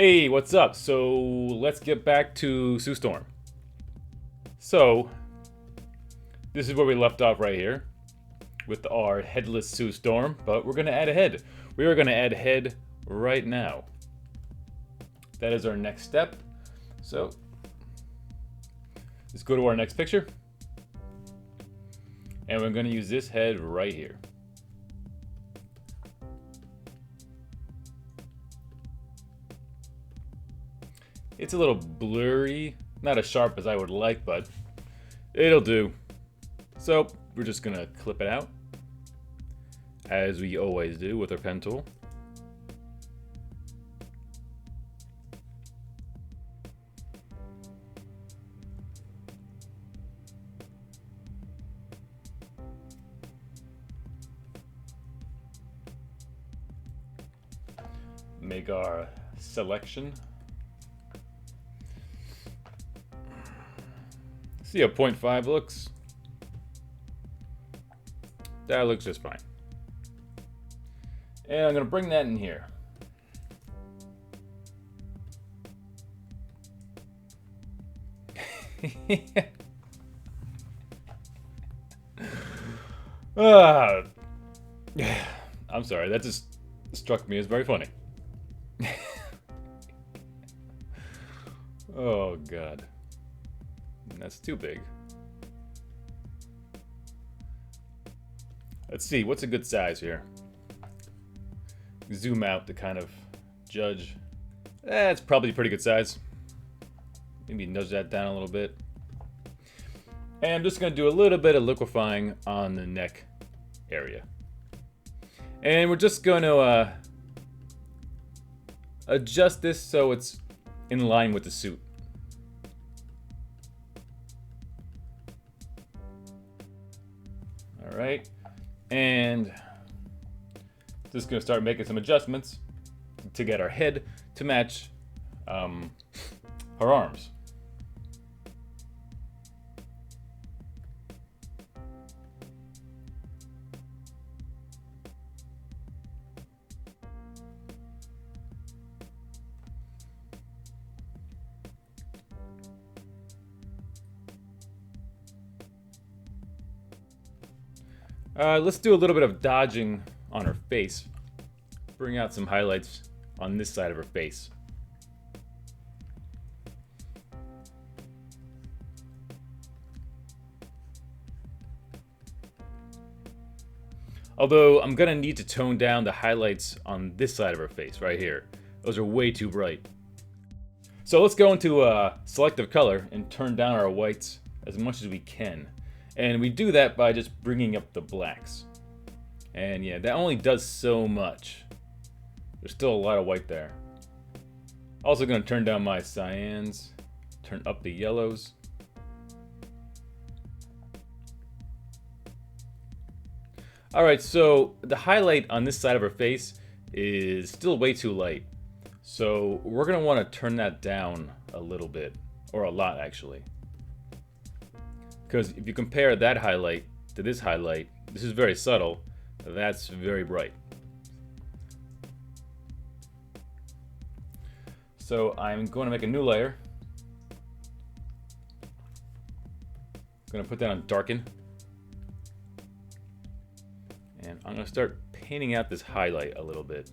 Hey, what's up? So let's get back to Sue Storm. So this is where we left off right here with our headless Sue Storm, but we're gonna add a head. We are gonna add head right now. That is our next step. So let's go to our next picture. And we're gonna use this head right here. It's a little blurry, not as sharp as I would like, but it'll do. So we're just gonna clip it out, as we always do with our pen tool. Make our selection. See how 0.5 looks? That looks just fine. And I'm gonna bring that in here. I'm sorry, that just struck me as very funny. Oh god. That's too big. Let's see, what's a good size here? Zoom out to kind of judge. That's probably a pretty good size. Maybe nudge that down a little bit. And I'm just going to do a little bit of liquefying on the neck area. And we're just going to adjust this so it's in line with the suit. Alright, and just going to start making some adjustments to get our head to match her arms. Let's do a little bit of dodging on her face. Bring out some highlights on this side of her face. Although I'm gonna need to tone down the highlights on this side of her face right here. Those are way too bright. So let's go into selective color and turn down our whites as much as we can. And we do that by just bringing up the blacks. And yeah, that only does so much. There's still a lot of white there. Also gonna turn down my cyans, turn up the yellows. Alright, so the highlight on this side of her face is still way too light. So we're gonna wanna turn that down a little bit, or a lot actually. Because if you compare that highlight to this highlight, this is very subtle, that's very bright. So I'm going to make a new layer. I'm going to put that on darken. And I'm going to start painting out this highlight a little bit.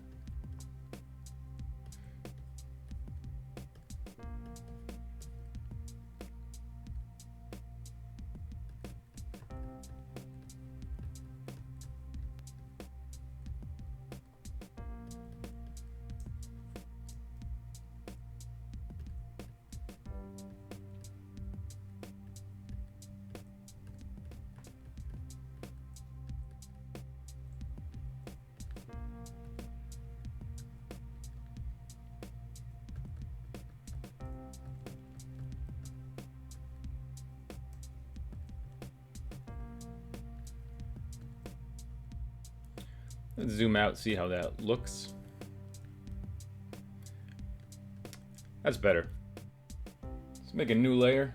Let's zoom out, see how that looks. That's better. Let's make a new layer.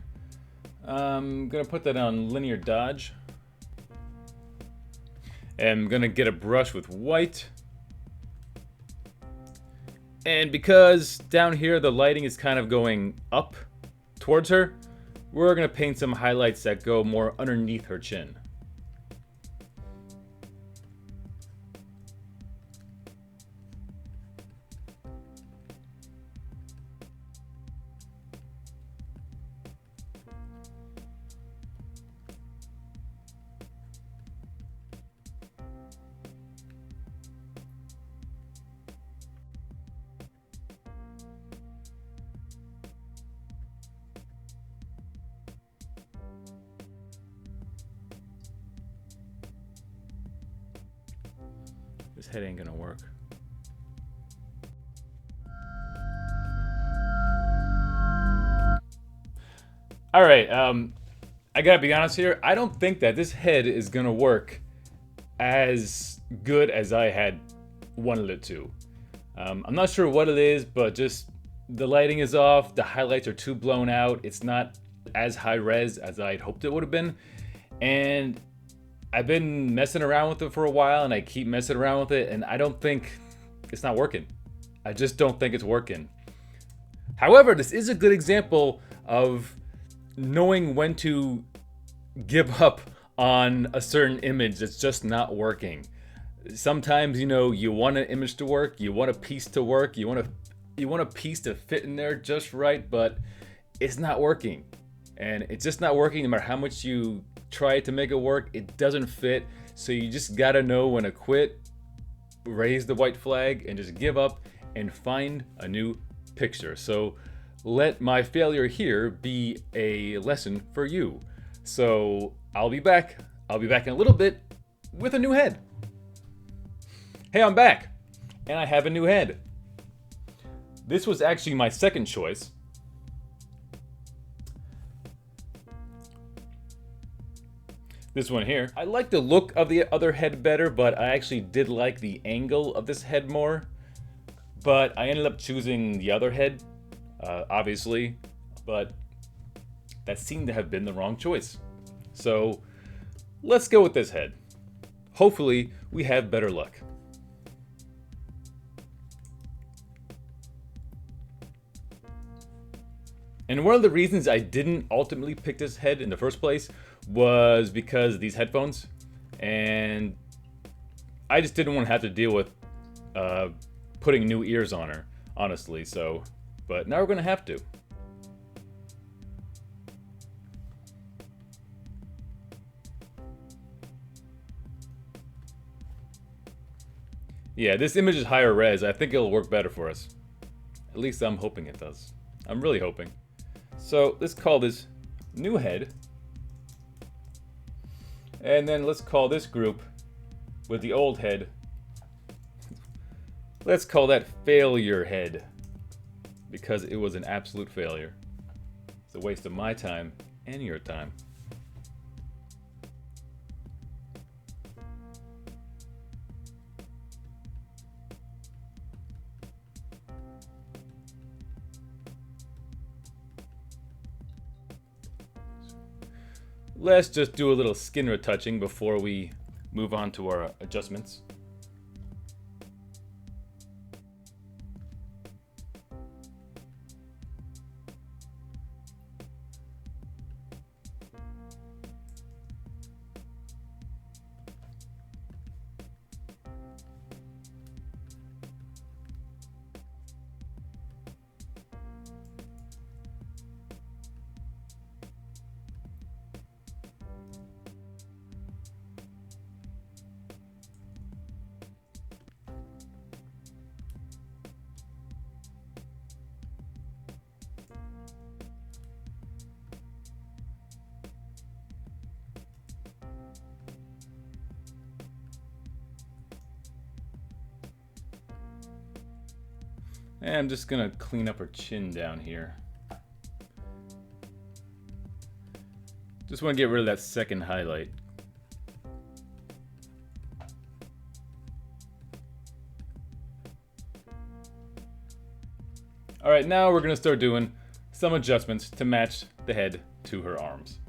I'm gonna put that on linear dodge. And I'm gonna get a brush with white. And because down here the lighting is kind of going up towards her, we're going to paint some highlights that go more underneath her chin. This head ain't gonna work. All right, I gotta be honest here. I don't think that this head is gonna work as good as I had wanted it to. I'm not sure what it is, but just the lighting is off. The highlights are too blown out. It's not as high res as I'd hoped it would have been. And I've been messing around with it for a while, and I keep messing around with it, and I don't think it's not working. I just don't think it's working. However, this is a good example of knowing when to give up on a certain image that's just not working. Sometimes, you know, you want an image to work, you want a piece to work, you want a piece to fit in there just right, but it's not working. And it's just not working no matter how much you try to make it work. It doesn't fit. So you just gotta know when to quit, raise the white flag, and just give up and find a new picture. So let my failure here be a lesson for you. So I'll be back in a little bit with a new head. Hey, I'm back, and I have a new head. This was actually my second choice. This one here. I like the look of the other head better, but I actually did like the angle of this head more. But I ended up choosing the other head, obviously, but that seemed to have been the wrong choice. So let's go with this head. Hopefully we have better luck. And one of the reasons I didn't ultimately pick this head in the first place was because of these headphones. And I just didn't want to have to deal with putting new ears on her, honestly. So, but now we're going to have to. Yeah, this image is higher res. I think it'll work better for us. At least I'm hoping it does. I'm really hoping. So let's call this new head. And then let's call this group with the old head. Let's call that failure head, because it was an absolute failure. It's a waste of my time and your time. Let's just do a little skin retouching before we move on to our adjustments. And I'm just gonna clean up her chin down here. Just want to get rid of that second highlight. Alright, now we're gonna start doing some adjustments to match the head to her arms.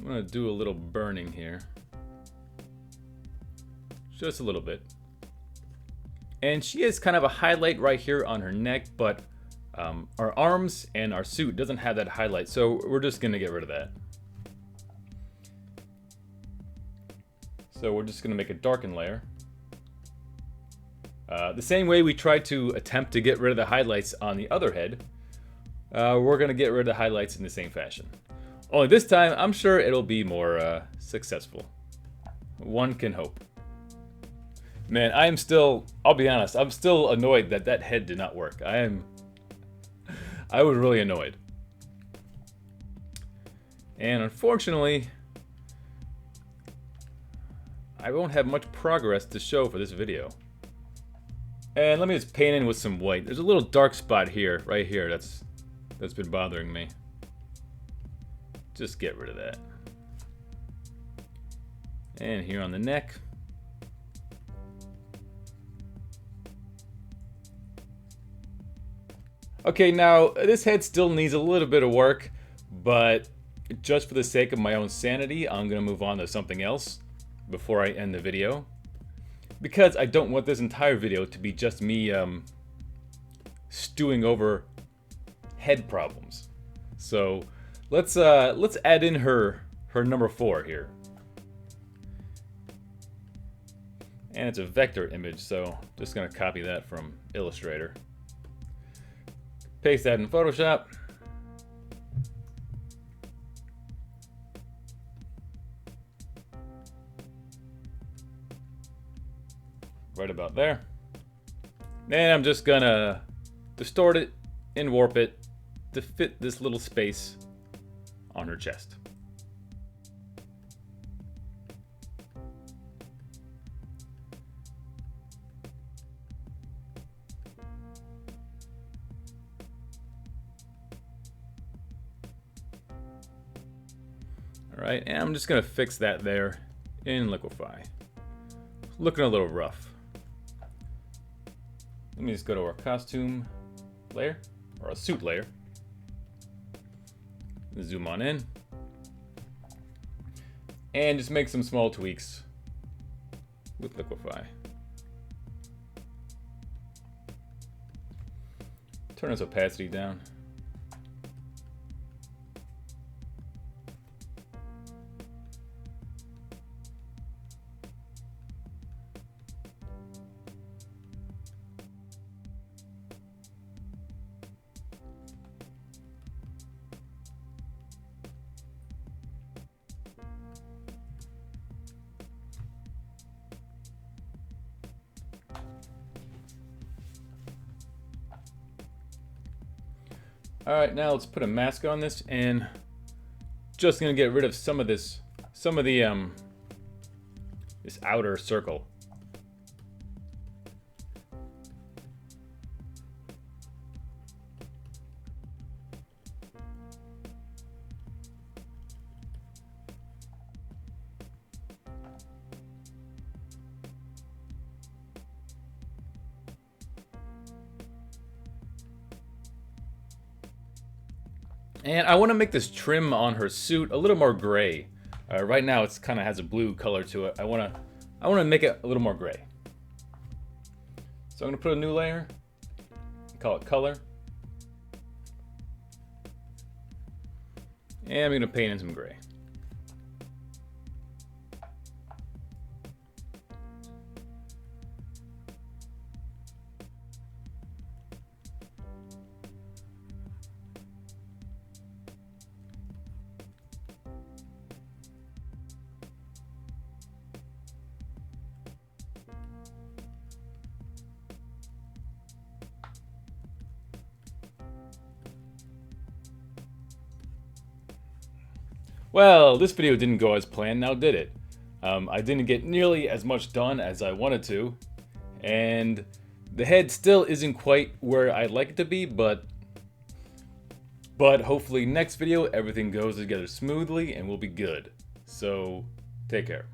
I'm gonna do a little burning here. Just a little bit. And she has kind of a highlight right here on her neck, but our arms and our suit doesn't have that highlight, so we're just gonna get rid of that. So we're just gonna make a darken layer. The same way we tried to attempt to get rid of the highlights on the other head, we're gonna get rid of the highlights in the same fashion. Only this time, I'm sure it'll be more successful. One can hope. Man, I'll be honest, I'm still annoyed that that head did not work. I was really annoyed. And unfortunately, I won't have much progress to show for this video. And let me just paint in with some white. There's a little dark spot here, right here, that's been bothering me. Just get rid of that. And here on the neck. Okay, now this head still needs a little bit of work, but just for the sake of my own sanity, I'm gonna move on to something else before I end the video. Because I don't want this entire video to be just me stewing over head problems. So let's add in her number 4 here. And it's a vector image, so just gonna copy that from Illustrator. Paste that in Photoshop. Right about there. And I'm just gonna distort it and warp it to fit this little space on her chest. Alright, and I'm just gonna fix that there in Liquify. Looking a little rough. Let me just go to our costume layer, or a suit layer. Zoom on in. And just make some small tweaks with Liquify. Turn its opacity down. Alright, now let's put a mask on this, and just gonna get rid of some of this outer circle. And I want to make this trim on her suit a little more gray. Right now it's kind of has a blue color to it. I want to make it a little more gray. So I'm going to put a new layer, call it color. And I'm going to paint in some gray. Well, this video didn't go as planned, now did it? I didn't get nearly as much done as I wanted to, and the head still isn't quite where I'd like it to be, but hopefully next video everything goes together smoothly and we'll be good. So, take care.